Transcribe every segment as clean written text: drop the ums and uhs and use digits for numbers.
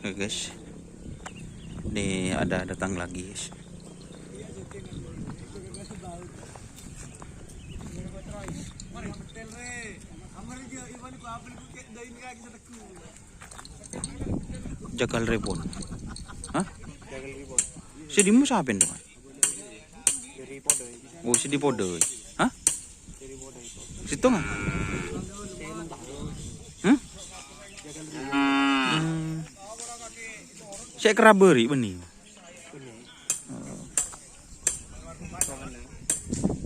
Oke guys, ini ada datang lagi guys. Jagal Rebon. Hah? Si Dimu siapa nih? Oh, si di Podo. Hah? Situ nggak? Saya keraberi benih.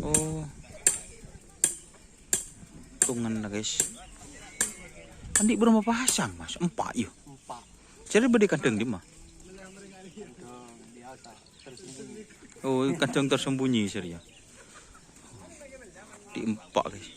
Oh. Tungan lah guys. Andi berapa pasang mas? 4 yuk. 4. Jadi beri kandang di mana? Oh, kandang tersembunyi serius. Di 4 guys.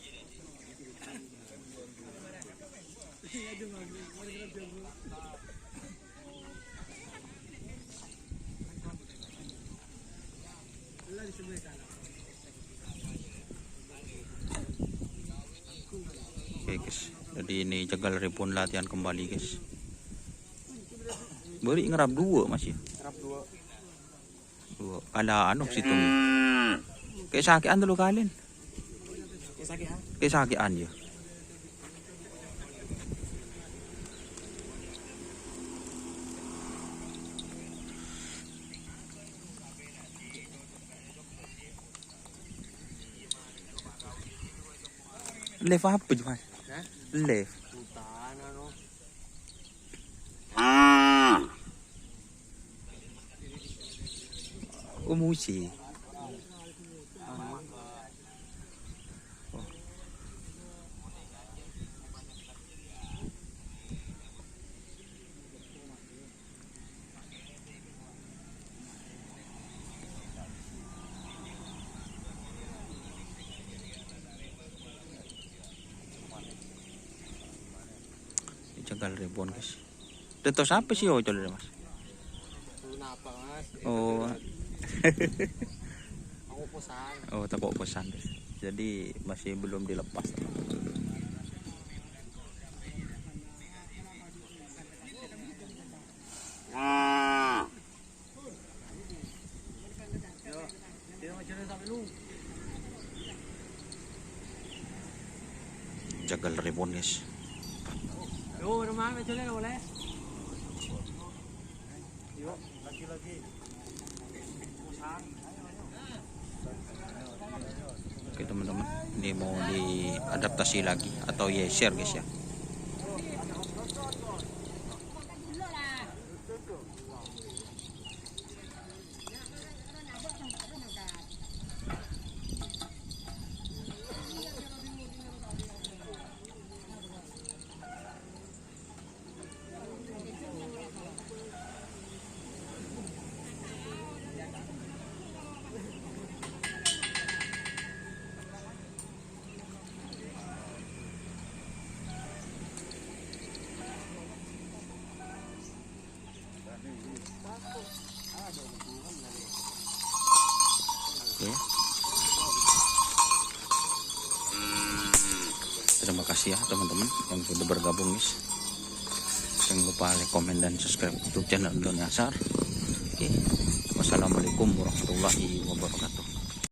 Oke guys, jadi ini Jagal Rebon latihan kembali guys. Beri ngerap 2 masih. Ngerap 2. Ada anu situ. Kayak sakian dulu kalian. Kayak sakian ya. Live apa juga? Live. Umusi. Jagal Rebon guys. Tentu siapa sih oh coba mas? Kenapa mas? Oh. Aku pesan. Oh takut pesan guys. Jadi masih belum dilepas. Jagal Rebon guys. Yo, rumah macam mana boleh? Yo, lagi-lagi. Oke teman-teman, ini mau diadaptasi lagi atau share guys ya. Oke. Terima kasih ya teman-teman yang sudah bergabung guys. Jangan lupa like, komen, dan subscribe YouTube channel Doni Asar. Oke. Wassalamualaikum warahmatullahi wabarakatuh.